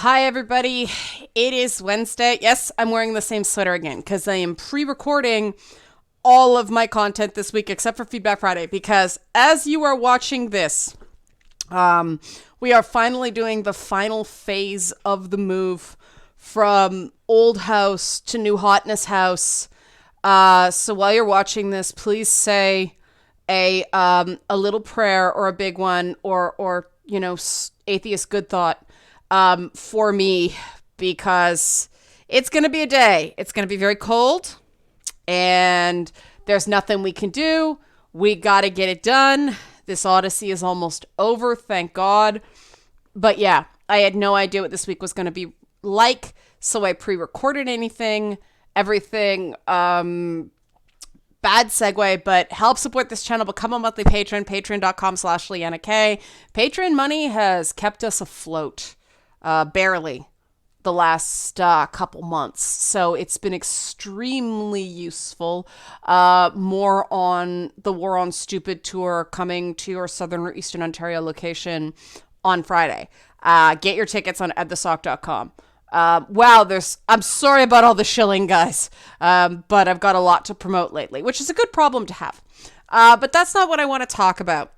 Hi, everybody. It is Wednesday. Yes, I'm wearing the same sweater again because I am pre-recording all of my content this week except for Feedback Friday because as you are watching this, we are finally doing the final phase of the move from old house to new hotness house. So while you're watching this, please say a little prayer or a big one or atheist good thought for me because it's going to be a day. It's going to be very cold and there's nothing we can do. We got to get it done. This odyssey is almost over, thank God. But yeah, I had no idea what this week was going to be like, so I pre-recorded everything. Bad segue, but help support this channel. Become a monthly patron, patreon.com/Leanna K. Patreon money has kept us afloat, barely, the last couple months. So it's been extremely useful. More on the War on Stupid tour coming to your Southern or Eastern Ontario location on Friday. Get your tickets on atthesock.com. I'm sorry about all the shilling, guys. But I've got a lot to promote lately, which is a good problem to have. But that's not what I want to talk about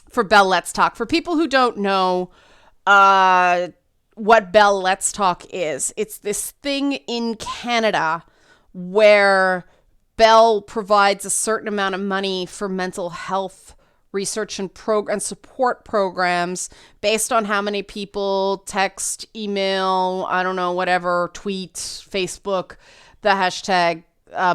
for Bell Let's Talk. For people who don't know, what Bell Let's Talk is, it's this thing in Canada where Bell provides a certain amount of money for mental health research and support programs based on how many people text, email, I don't know, whatever, tweet, Facebook, the hashtag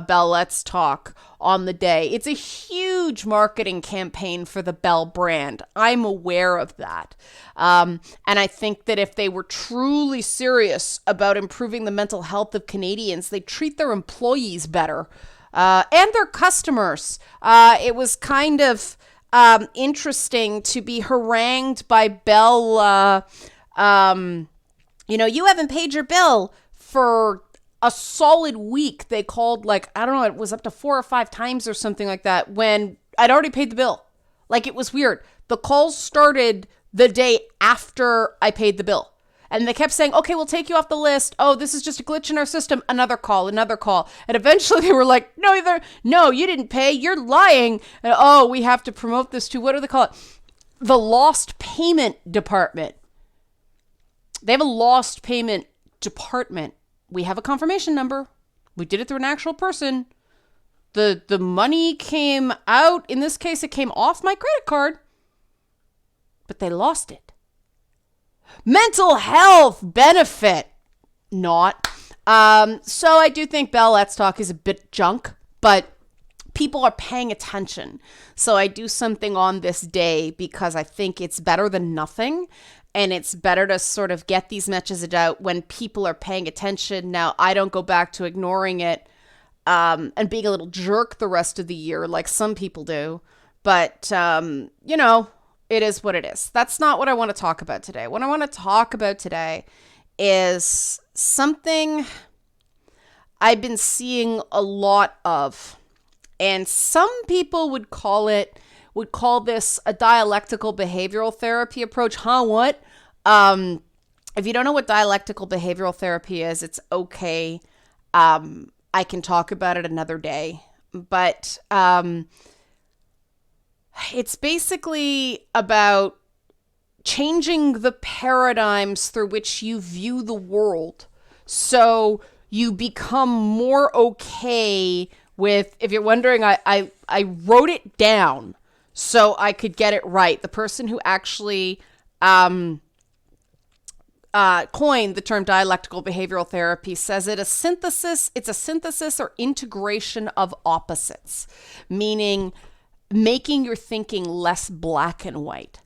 Bell Let's Talk on the day. It's a huge marketing campaign for the Bell brand. I'm aware of that. And I think that if they were truly serious about improving the mental health of Canadians, they'd treat their employees better and their customers. It was kind of interesting to be harangued by Bell. You haven't paid your bill for a solid week. They called I don't know, it was up to 4 or 5 times or something like that when I'd already paid the bill. Like, it was weird. The calls started the day after I paid the bill. And they kept saying, okay, we'll take you off the list. Oh, this is just a glitch in our system. Another call. And eventually they were like, no, you didn't pay. You're lying. And, we have to promote this to, what do they call it? The lost payment department. They have a lost payment department. We have a confirmation number. We did it through an actual person. The money came out. In this case, it came off my credit card. But they lost it. Mental health benefit. Not. So I do think Bell Let's Talk is a bit junk, but people are paying attention. So I do something on this day because I think it's better than nothing. And it's better to sort of get these messages out when people are paying attention. Now, I don't go back to ignoring it and being a little jerk the rest of the year like some people do. But, it is what it is. That's not what I want to talk about today. What I want to talk about today is something I've been seeing a lot of. And some people would call this a dialectical behavioral therapy approach. What? If you don't know what dialectical behavioral therapy is, it's okay. I can talk about it another day. But it's basically about changing the paradigms through which you view the world. So you become more okay with, if you're wondering, I wrote it down so I could get it right. The person who actually coined the term dialectical behavioral therapy says it's a synthesis or integration of opposites, meaning making your thinking less black and white.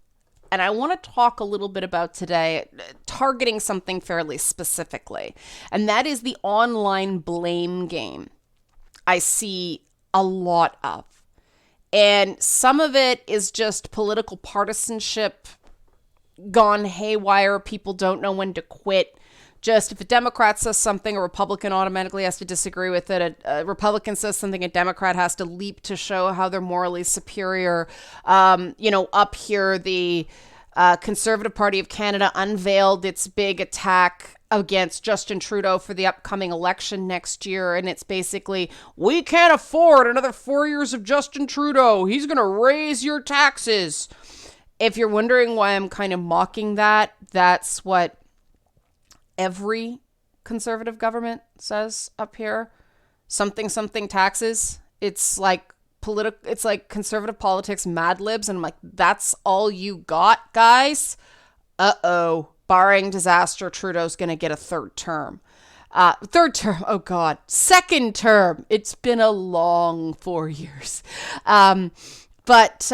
And I want to talk a little bit about today, targeting something fairly specifically, and that is the online blame game I see a lot of. And some of it is just political partisanship gone haywire. People don't know when to quit. Just if a Democrat says something, a Republican automatically has to disagree with it. A Republican says something, a Democrat has to leap to show how they're morally superior. Up here, the Conservative Party of Canada unveiled its big attack against Justin Trudeau for the upcoming election next year. And it's basically, we can't afford another 4 years of Justin Trudeau. He's going to raise your taxes. If you're wondering why I'm kind of mocking that, that's what every conservative government says up here. Something taxes. It's like it's like conservative politics Mad Libs, and I'm like, that's all you got, guys? Barring disaster, Trudeau's gonna get a third term. Oh God, second term. It's been a long 4 years. But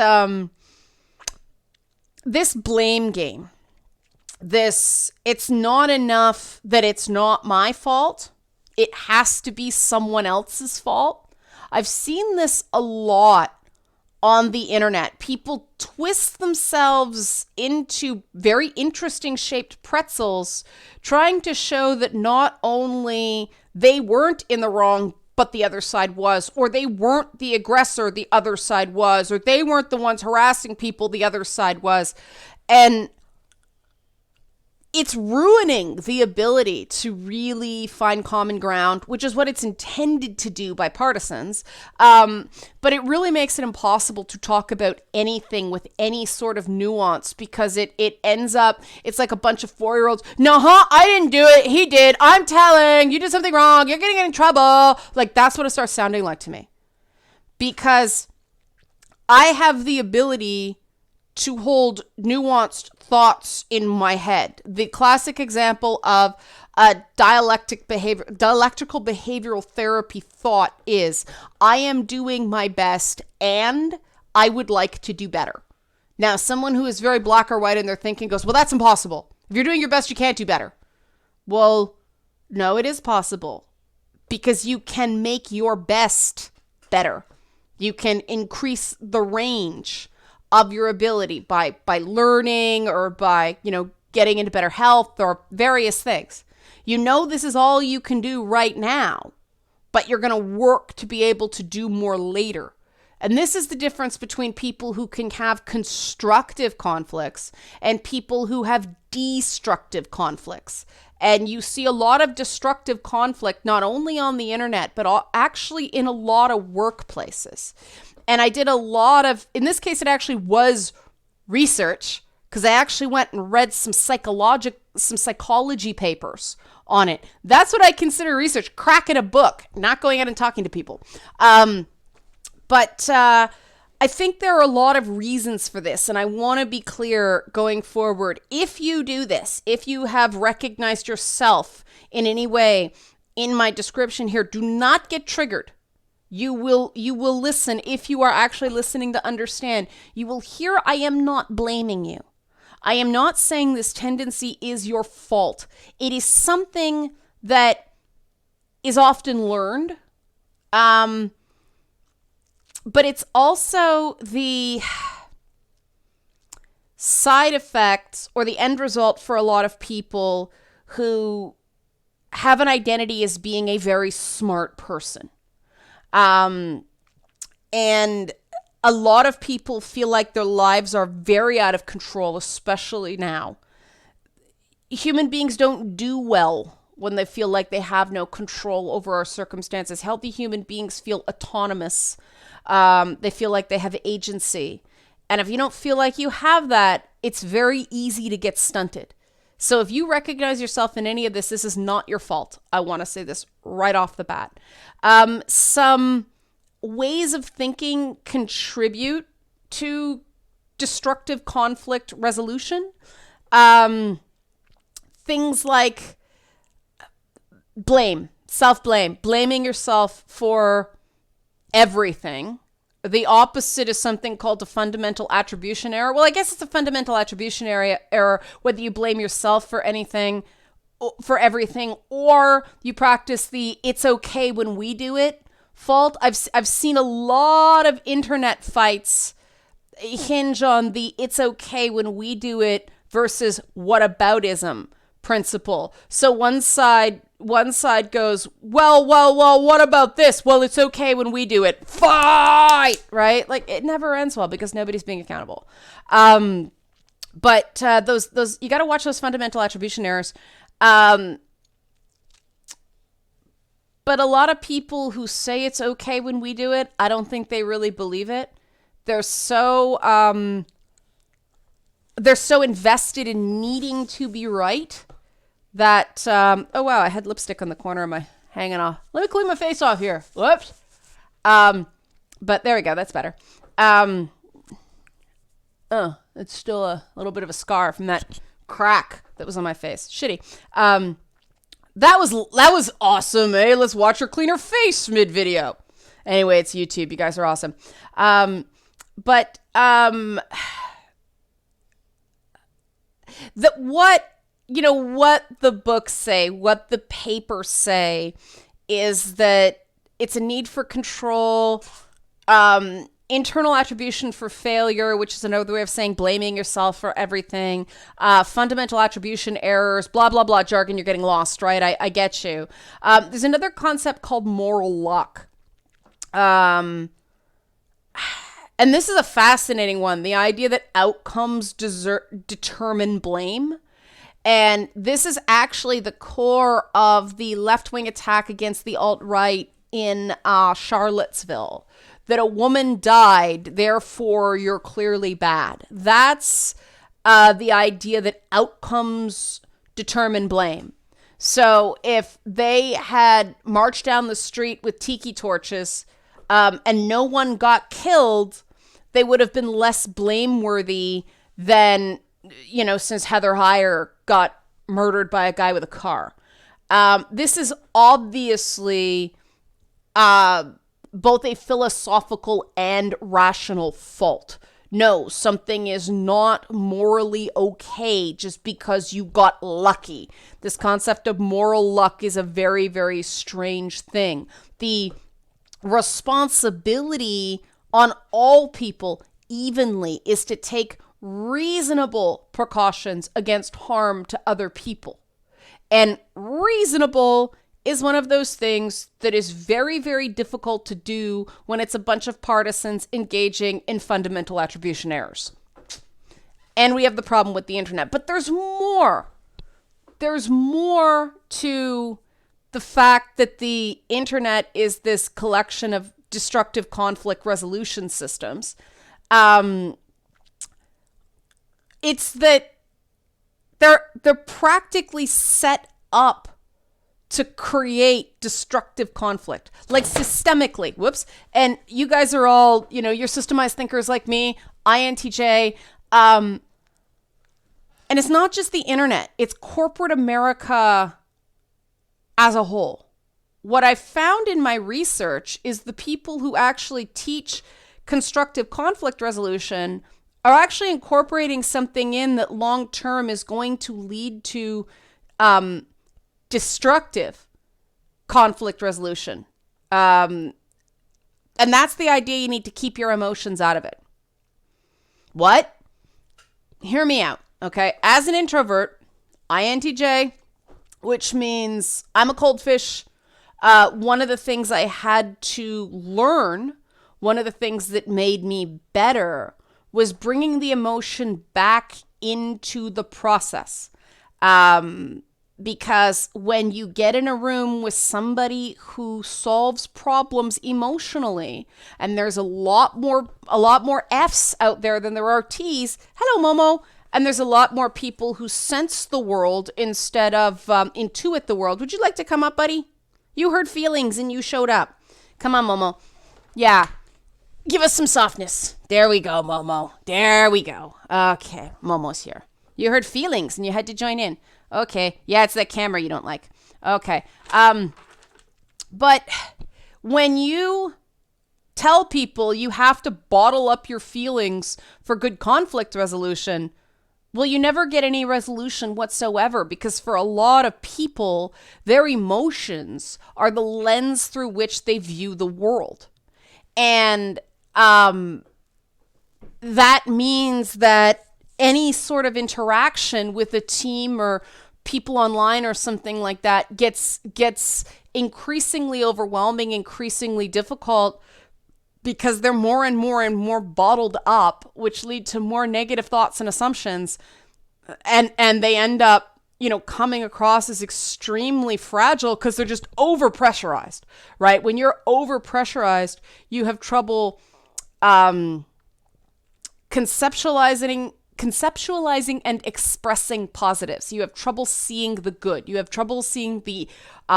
this blame game, it's not enough that it's not my fault. It has to be someone else's fault. I've seen this a lot on the internet. People twist themselves into very interesting shaped pretzels, trying to show that not only they weren't in the wrong, but the other side was, or they weren't the aggressor, the other side was, or they weren't the ones harassing people, the other side was. And it's ruining the ability to really find common ground, which is what it's intended to do by partisans. But it really makes it impossible to talk about anything with any sort of nuance, because it ends up, it's like a bunch of 4-year-olds. I didn't do it. He did. I'm telling you did something wrong. You're getting in trouble. Like, that's what it starts sounding like to me, because I have the ability to hold nuanced thoughts in my head. The classic example of a dialectical behavioral therapy thought is, I am doing my best and I would like to do better. Now, someone who is very black or white in their thinking goes, well, that's impossible. If you're doing your best, you can't do better. Well, no, it is possible, because you can make your best better. You can increase the range of your ability by learning, or by, getting into better health, or various things. This is all you can do right now, but you're going to work to be able to do more later. And this is the difference between people who can have constructive conflicts and people who have destructive conflicts. And you see a lot of destructive conflict, not only on the internet, but actually in a lot of workplaces. And I did a lot of, in this case, it actually was research, because I actually went and read some psychology papers on it. That's what I consider research, cracking a book, not going out and talking to people. But I think there are a lot of reasons for this, and I want to be clear going forward. If you do this, if you have recognized yourself in any way in my description here, do not get triggered. You will listen. If you are actually listening to understand, you will hear I am not blaming you. I am not saying this tendency is your fault. It is something that is often learned. But it's also the side effects or the end result for a lot of people who have an identity as being a very smart person. And a lot of people feel like their lives are very out of control, especially now. Human beings don't do well when they feel like they have no control over our circumstances. Healthy human beings feel autonomous. They feel like they have agency. And if you don't feel like you have that, it's very easy to get stunted. So if you recognize yourself in any of this, this is not your fault. I want to say this right off the bat. Some ways of thinking contribute to destructive conflict resolution. Things like blame, self-blame, blaming yourself for everything. The opposite is something called a fundamental attribution error. Well, I guess it's a fundamental attribution error, whether you blame yourself for anything, for everything, or you practice the "it's okay when we do it" fault. I've seen a lot of internet fights hinge on the "it's okay when we do it" versus whataboutism principle. So one side goes, well, what about this? Well, it's okay when we do it. Fight, right? Like, it never ends well because nobody's being accountable. But those you got to watch those fundamental attribution errors. But a lot of people who say it's okay when we do it, I don't think they really believe it. They're so invested in needing to be right that oh wow, I had lipstick on the corner of my hanging off. Let me clean my face off here. Whoops. But there we go. That's better. It's still a little bit of a scar from that crack that was on my face. Shitty. That was awesome, eh? Let's watch her clean her face mid-video. Anyway, it's YouTube. You guys are awesome. What the books say, what the papers say is that it's a need for control, internal attribution for failure, which is another way of saying blaming yourself for everything, fundamental attribution errors, blah, blah, blah, jargon, you're getting lost, right? I get you. There's another concept called moral luck. And this is a fascinating one, the idea that outcomes determine blame. And this is actually the core of the left-wing attack against the alt-right in Charlottesville. That a woman died, therefore you're clearly bad. That's the idea that outcomes determine blame. So if they had marched down the street with tiki torches and no one got killed, they would have been less blameworthy than, since Heather Heyer got murdered by a guy with a car. This is obviously both a philosophical and rational fault. No, something is not morally okay just because you got lucky. This concept of moral luck is a very, very strange thing. The responsibility on all people evenly is to take reasonable precautions against harm to other people. And reasonable is one of those things that is very, very difficult to do when it's a bunch of partisans engaging in fundamental attribution errors. And we have the problem with the internet. But there's more. There's more to the fact that the internet is this collection of destructive conflict resolution systems. It's that they're practically set up to create destructive conflict, like systemically. Whoops. And you guys are all, you're systemized thinkers like me, INTJ. And it's not just the internet, it's corporate America as a whole. What I found in my research is the people who actually teach constructive conflict resolution are actually incorporating something in that long term is going to lead to destructive conflict resolution. And that's the idea. You need to keep your emotions out of it. What? Hear me out, okay? As an introvert, INTJ, which means I'm a cold fish. One of the things I had to learn, one of the things that made me better was bringing the emotion back into the process. Because when you get in a room with somebody who solves problems emotionally, and there's a lot more F's out there than there are T's. Hello, Momo. And there's a lot more people who sense the world instead of intuit the world. Would you like to come up, buddy? You heard feelings and you showed up. Come on, Momo. Yeah. Give us some softness. There we go, Momo. There we go. Okay, Momo's here. You heard feelings and you had to join in. Okay. Yeah, it's that camera you don't like. Okay. But when you tell people you have to bottle up your feelings for good conflict resolution, well, you never get any resolution whatsoever, because for a lot of people, their emotions are the lens through which they view the world. And that means that any sort of interaction with a team or people online or something like that gets increasingly overwhelming, increasingly difficult, because they're more and more and more bottled up, which lead to more negative thoughts and assumptions. And they end up, coming across as extremely fragile because they're just over pressurized, right? When you're over pressurized, you have trouble conceptualizing and expressing positives. You have trouble seeing the good. You have trouble seeing the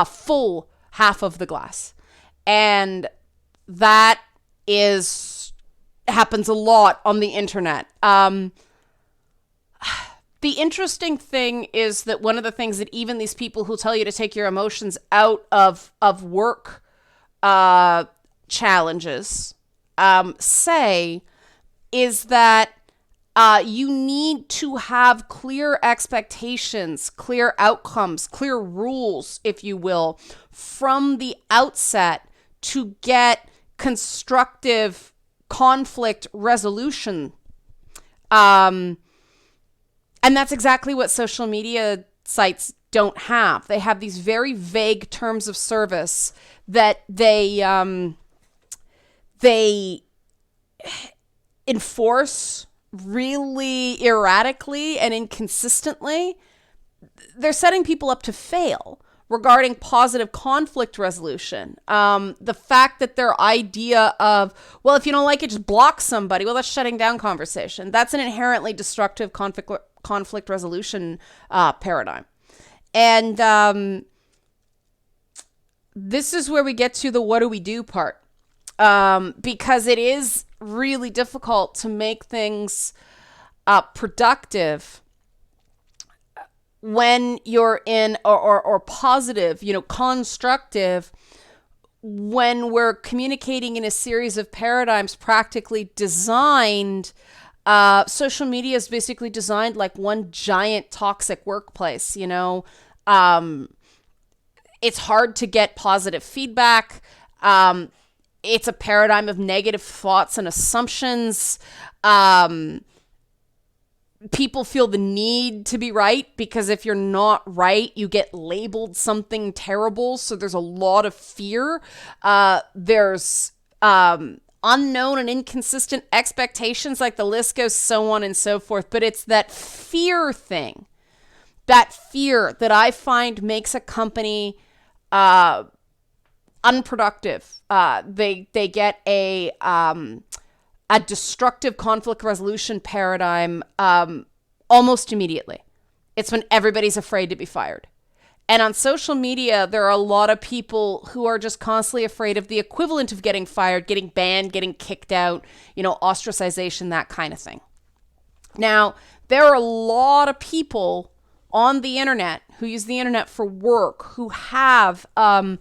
full half of the glass. And that happens a lot on the internet. The interesting thing is that one of the things that even these people who tell you to take your emotions out of work challenges say is that you need to have clear expectations, clear outcomes, clear rules, if you will, from the outset to get constructive conflict resolution. And that's exactly what social media sites don't have. They have these very vague terms of service that they enforce really erratically and inconsistently. They're setting people up to fail regarding positive conflict resolution. The fact that their idea of, well, if you don't like it, just block somebody. Well, that's shutting down conversation. That's an inherently destructive conflict resolution paradigm. And this is where we get to the what do we do part. Because it is really difficult to make things productive when you're in or positive, constructive, when we're communicating in a series of paradigms practically designed. Social media is basically designed like one giant toxic workplace. It's hard to get positive feedback. It's a paradigm of negative thoughts and assumptions. People feel the need to be right because if you're not right, you get labeled something terrible. So there's a lot of fear. There's unknown and inconsistent expectations, like the list goes so on and so forth. But it's that fear thing, that fear that I find makes a company unproductive. They get a destructive conflict resolution paradigm almost immediately. It's when everybody's afraid to be fired. And on social media, there are a lot of people who are just constantly afraid of the equivalent of getting fired, getting banned, getting kicked out, ostracization, that kind of thing. Now, there are a lot of people on the internet who use the internet for work, who have a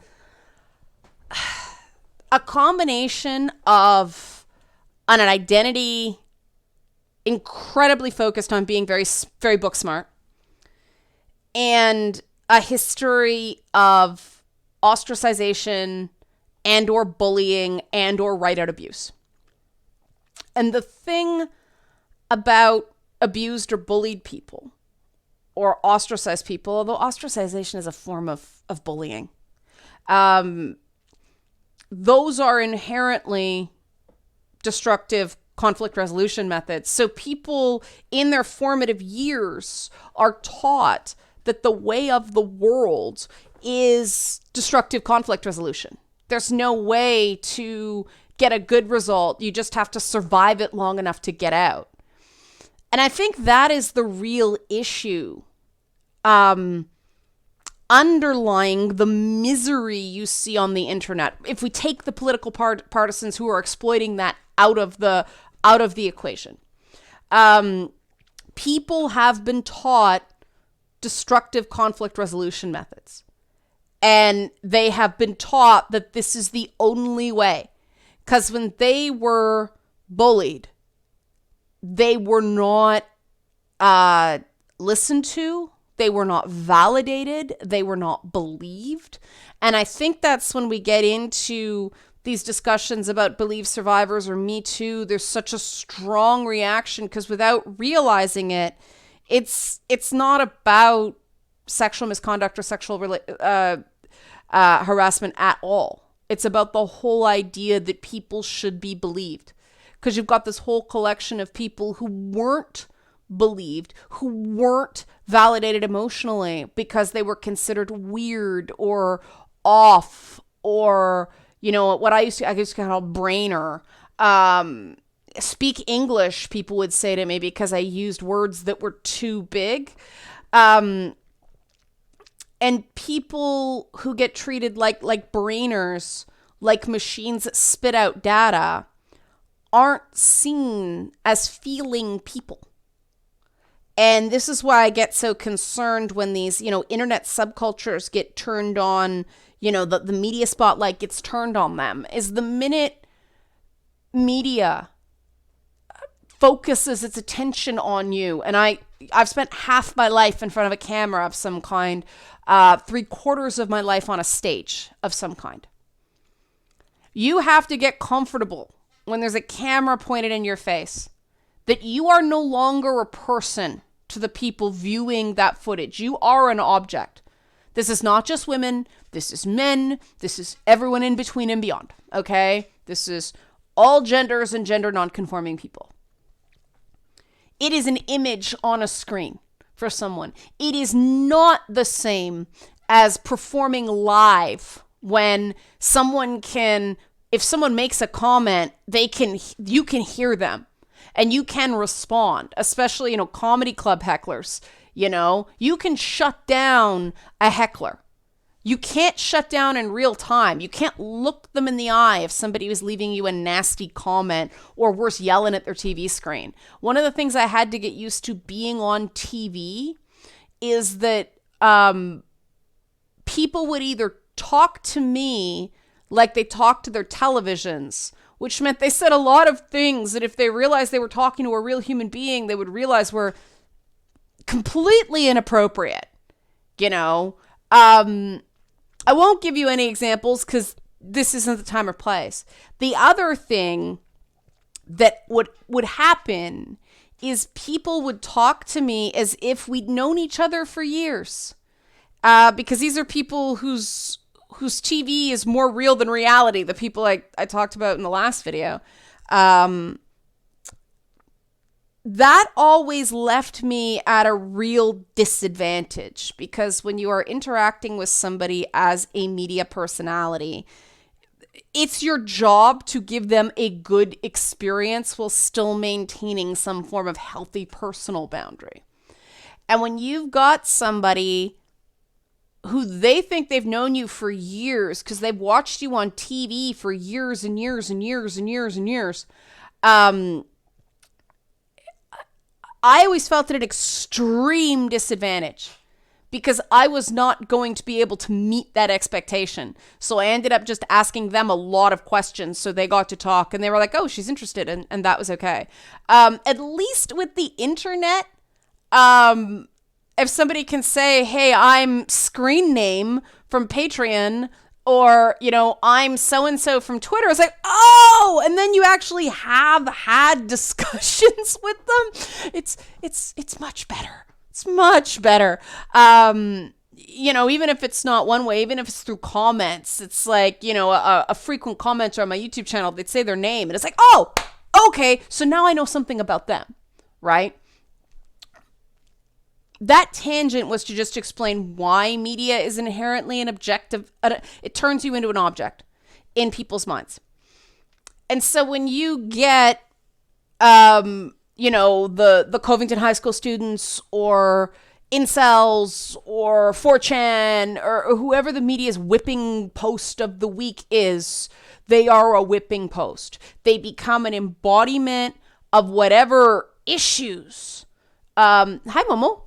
combination of an identity incredibly focused on being very, very book smart, and a history of ostracization and or bullying and or write-out abuse. And the thing about abused or bullied people or ostracized people, although ostracization is a form of bullying, those are inherently destructive conflict resolution methods. So people in their formative years are taught that the way of the world is destructive conflict resolution. There's no way to get a good result. You just have to survive it long enough to get out. And I think that is the real issue underlying the misery you see on the internet. If we take the political partisans who are exploiting that out of the equation, people have been taught destructive conflict resolution methods. And they have been taught that this is the only way. Because when they were bullied, they were not listened to. They were not validated. They were not believed. And I think that's when we get into these discussions about believe survivors or Me Too. There's such a strong reaction because without realizing it, it's not about sexual misconduct or sexual harassment at all. It's about the whole idea that people should be believed. Because you've got this whole collection of people who weren't believed, who weren't validated emotionally because they were considered weird or off or, what I used to call brainer. Speak English, people would say to me because I used words that were too big. And people who get treated like brainers, like machines that spit out data, aren't seen as feeling people. And this is why I get so concerned when these, internet subcultures get turned on, the media spotlight gets turned on them, is the minute media focuses its attention on you. And I've spent half my life in front of a camera of some kind, 3/4 of my life on a stage of some kind. You have to get comfortable when there's a camera pointed in your face that you are no longer a person to the people viewing that footage. You are an object. This is not just women. This is men. This is everyone in between and beyond. Okay? This is all genders and gender nonconforming people. It is an image on a screen for someone. It is not the same as performing live when someone if someone makes a comment, you can hear them. And you can respond, especially, comedy club hecklers, you can shut down a heckler. You can't shut down in real time. You can't look them in the eye if somebody was leaving you a nasty comment or worse, yelling at their TV screen. One of the things I had to get used to being on TV is that people would either talk to me like they talk to their televisions, which meant they said a lot of things that if they realized they were talking to a real human being, they would realize were completely inappropriate. I won't give you any examples because this isn't the time or place. The other thing that would happen is people would talk to me as if we'd known each other for years. Because these are people whose TV is more real than reality, the people I talked about in the last video. That always left me at a real disadvantage because when you are interacting with somebody as a media personality, it's your job to give them a good experience while still maintaining some form of healthy personal boundary. And when you've got somebody who they think they've known you for years because they've watched you on TV for years and years and years and years and years. I always felt at an extreme disadvantage because I was not going to be able to meet that expectation. So I ended up just asking them a lot of questions so they got to talk and they were like, oh, she's interested. And that was okay. At least with the internet, if somebody can say, hey, I'm screen name from Patreon or, I'm so-and-so from Twitter, it's like, oh, and then you actually have had discussions with them. It's much better. It's much better. Even if it's not one way, even if it's through comments, it's like, a frequent commenter on my YouTube channel, they'd say their name and it's like, oh, okay. So now I know something about them, right? That tangent was to just explain why media is inherently an objective. It turns you into an object in people's minds. And so when you get, the Covington High School students or incels or 4chan or whoever the media's whipping post of the week is, they are a whipping post. They become an embodiment of whatever issues. Hi, Momo.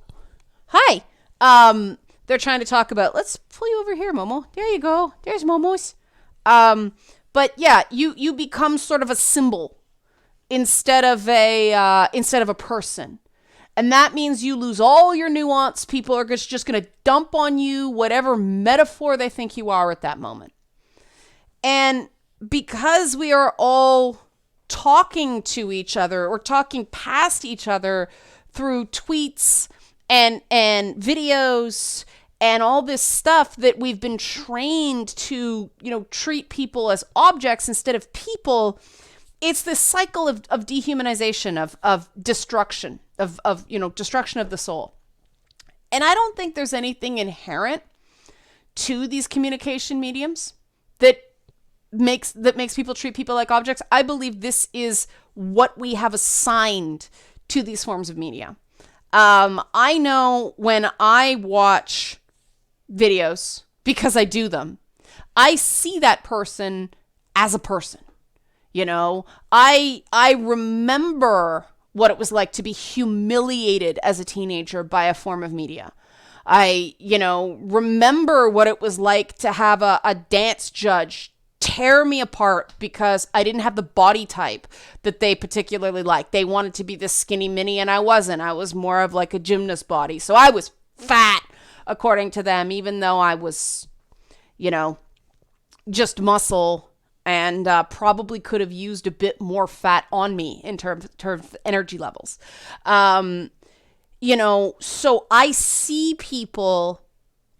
Hi. They're trying to talk about, let's pull you over here, Momo. There you go. There's Momo's. But yeah, you become sort of a symbol instead of a person. And that means you lose all your nuance. People are just going to dump on you whatever metaphor they think you are at that moment. And because we are all talking to each other or talking past each other through tweets and videos and all this stuff that we've been trained to, treat people as objects instead of people. It's this cycle of dehumanization, of destruction, of destruction of the soul. And I don't think there's anything inherent to these communication mediums that makes people treat people like objects. I believe this is what we have assigned to these forms of media. I know when I watch videos, because I do them, I see that person as a person. I remember what it was like to be humiliated as a teenager by a form of media. I, remember what it was like to have a dance judge tear me apart because I didn't have the body type that they particularly liked. They wanted to be this skinny mini, and I wasn't. I was more of like a gymnast body. So I was fat, according to them, even though I was, just muscle, and probably could have used a bit more fat on me in terms of energy levels. So I see people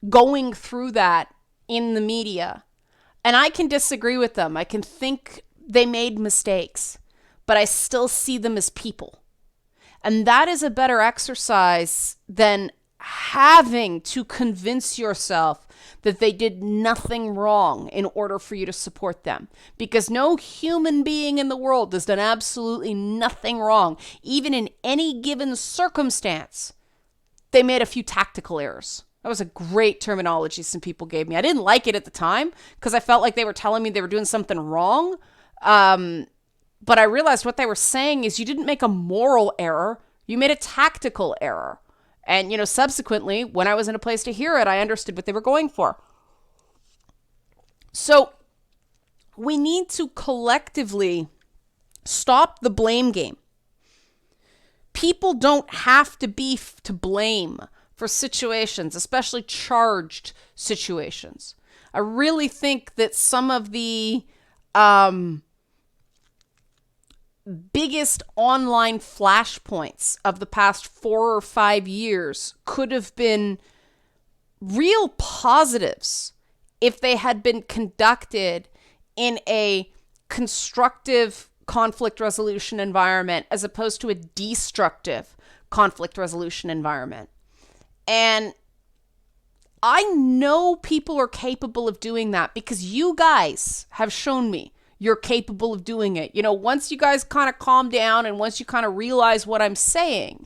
going through that in the media, and I can disagree with them. I can think they made mistakes, but I still see them as people. And that is a better exercise than having to convince yourself that they did nothing wrong in order for you to support them. Because no human being in the world has done absolutely nothing wrong. Even in any given circumstance, they made a few tactical errors. That was a great terminology some people gave me. I didn't like it at the time because I felt like they were telling me they were doing something wrong. But I realized what they were saying is you didn't make a moral error. You made a tactical error. And, subsequently, when I was in a place to hear it, I understood what they were going for. So we need to collectively stop the blame game. People don't have to be to blame for situations, especially charged situations. I really think that some of the biggest online flashpoints of the past 4 or 5 years could have been real positives if they had been conducted in a constructive conflict resolution environment as opposed to a destructive conflict resolution environment. And I know people are capable of doing that because you guys have shown me you're capable of doing it. Once you guys kind of calm down and once you kind of realize what I'm saying,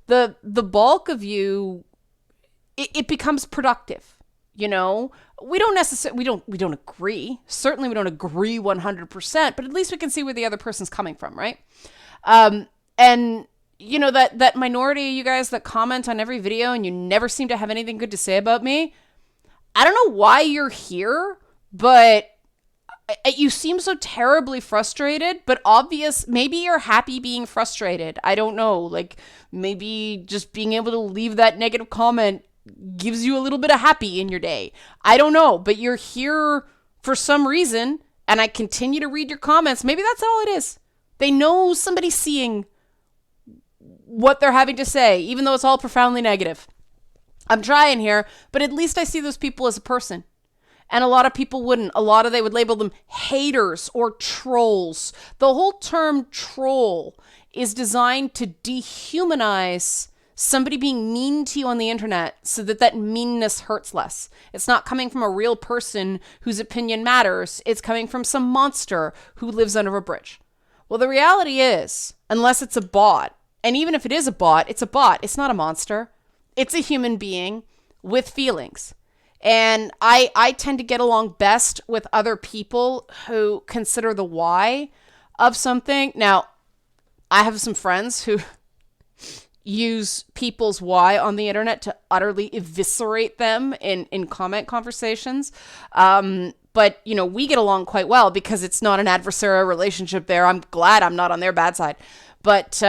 the bulk of you, it becomes productive. We don't necessarily, we don't agree. Certainly we don't agree 100%, but at least we can see where the other person's coming from, right? And that minority of you guys that comment on every video and you never seem to have anything good to say about me. I don't know why you're here, but you seem so terribly frustrated, but maybe you're happy being frustrated. I don't know. Like maybe just being able to leave that negative comment gives you a little bit of happy in your day. I don't know, but you're here for some reason, and I continue to read your comments. Maybe that's all it is. They know somebody's seeing what they're having to say, even though it's all profoundly negative. I'm trying here, but at least I see those people as a person. And a lot of people wouldn't. They would label them haters or trolls. The whole term troll is designed to dehumanize somebody being mean to you on the internet so that meanness hurts less. It's not coming from a real person whose opinion matters. It's coming from some monster who lives under a bridge. Well, the reality is, unless it's a bot, and even if it is a bot, it's not a monster. It's a human being with feelings. And I tend to get along best with other people who consider the why of something. Now, I have some friends who use people's why on the internet to utterly eviscerate them in comment conversations. But, we get along quite well because it's not an adversarial relationship there. I'm glad I'm not on their bad side. But,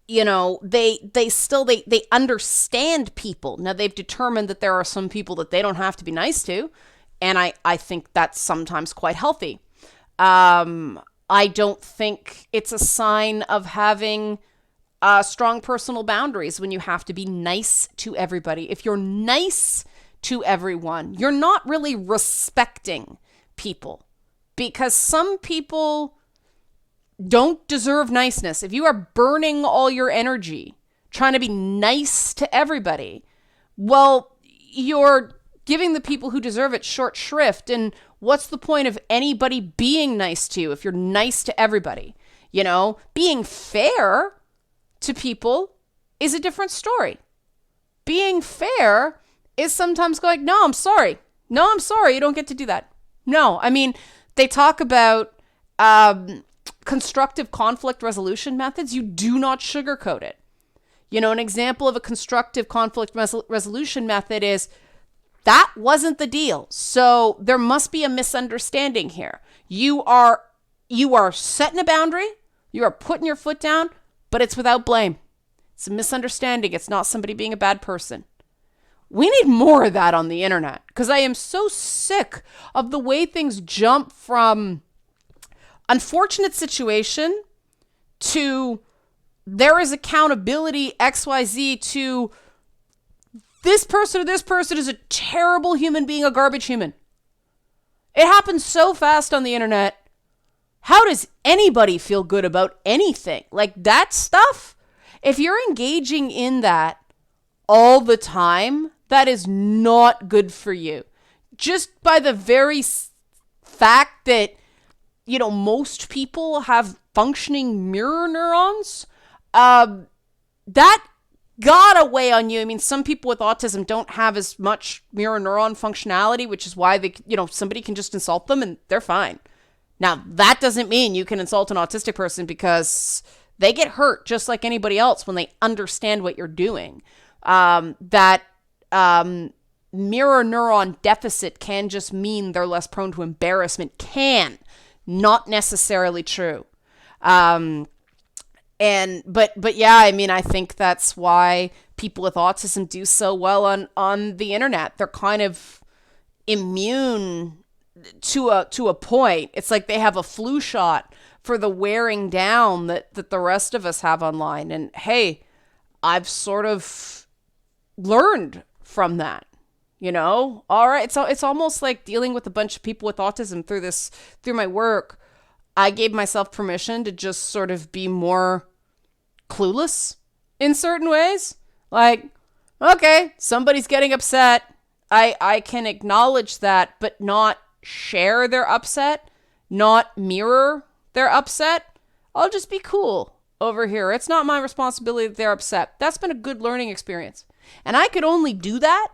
they understand people. Now they've determined that there are some people that they don't have to be nice to. And I think that's sometimes quite healthy. I don't think it's a sign of having strong personal boundaries when you have to be nice to everybody. If you're nice to everyone, you're not really respecting people, because some people don't deserve niceness. If you are burning all your energy trying to be nice to everybody, well, you're giving the people who deserve it short shrift. And what's the point of anybody being nice to you if you're nice to everybody? You know, being fair to people is a different story. Being fair is sometimes going, no, I'm sorry. No, I'm sorry. You don't get to do that. No, I mean, they talk about constructive conflict resolution methods. You do not sugarcoat it. You know, an example of a constructive conflict resolution method is, that wasn't the deal. So there must be a misunderstanding here. You are setting a boundary. You are putting your foot down, but it's without blame. It's a misunderstanding. It's not somebody being a bad person. We need more of that on the internet, because I am so sick of the way things jump from unfortunate situation to there is accountability XYZ to this person is a terrible human being, a garbage human. It happens so fast on the internet. How does anybody feel good about anything? Like that stuff, if you're engaging in that all the time, that is not good for you. Just by the very fact that, you know, most people have functioning mirror neurons, that gotta weigh on you. I mean, some people with autism don't have as much mirror neuron functionality, which is why they, you know, somebody can just insult them and they're fine. Now, that doesn't mean you can insult an autistic person, because they get hurt just like anybody else when they understand what you're doing. That mirror neuron deficit can just mean they're less prone to embarrassment. Can, not necessarily true. But yeah, I mean, I think that's why people with autism do so well on the internet. They're kind of immune to a point. It's like they have a flu shot for the wearing down that the rest of us have online. And hey, I've sort of learned from that, you know? All right. So it's almost like dealing with a bunch of people with autism through my work. I gave myself permission to just sort of be more clueless in certain ways. Like, okay, somebody's getting upset. I can acknowledge that, but not share their upset, not mirror their upset. I'll just be cool over here. It's not my responsibility that they're upset. That's been a good learning experience. And I could only do that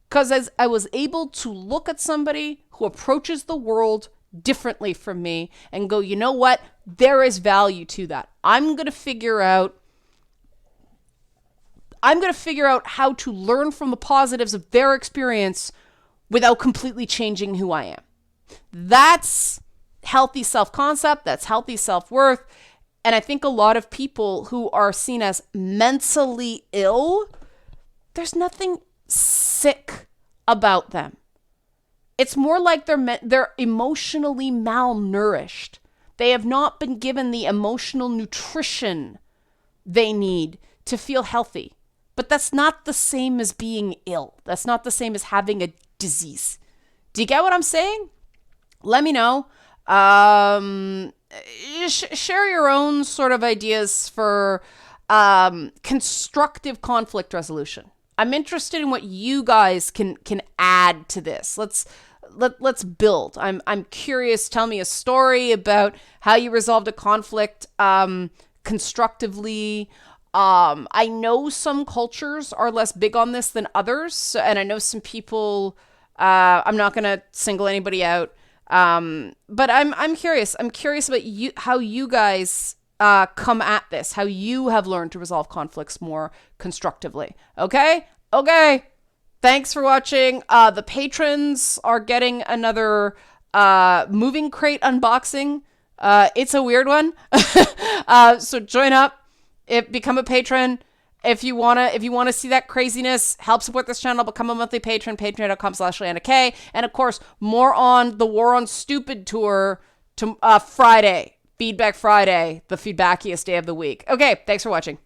because as I was able to look at somebody who approaches the world differently from me and go, you know what? There is value to that. I'm going to figure out how to learn from the positives of their experience without completely changing who I am. That's healthy self-concept. That's healthy self-worth. And I think a lot of people who are seen as mentally ill, there's nothing sick about them. It's more like they're emotionally malnourished. They have not been given the emotional nutrition they need to feel healthy. But that's not the same as being ill. That's not the same as having a disease. Do you get what I'm saying? Let me know. Share your own sort of ideas for constructive conflict resolution. I'm interested in what you guys can add to this. Let's build. I'm curious. Tell me a story about how you resolved a conflict constructively. I know some cultures are less big on this than others, and I know some people. I'm not going to single anybody out, but I'm curious. I'm curious about how you guys come at this, how you have learned to resolve conflicts more constructively. Okay. Thanks for watching. The patrons are getting another moving crate unboxing. It's a weird one. So join up. Become a patron. If you wanna see that craziness, help support this channel, become a monthly patron, patreon.com/LeannaK. And of course, more on the War on Stupid tour to Friday. Feedback Friday, the feedbackiest day of the week. Okay, thanks for watching.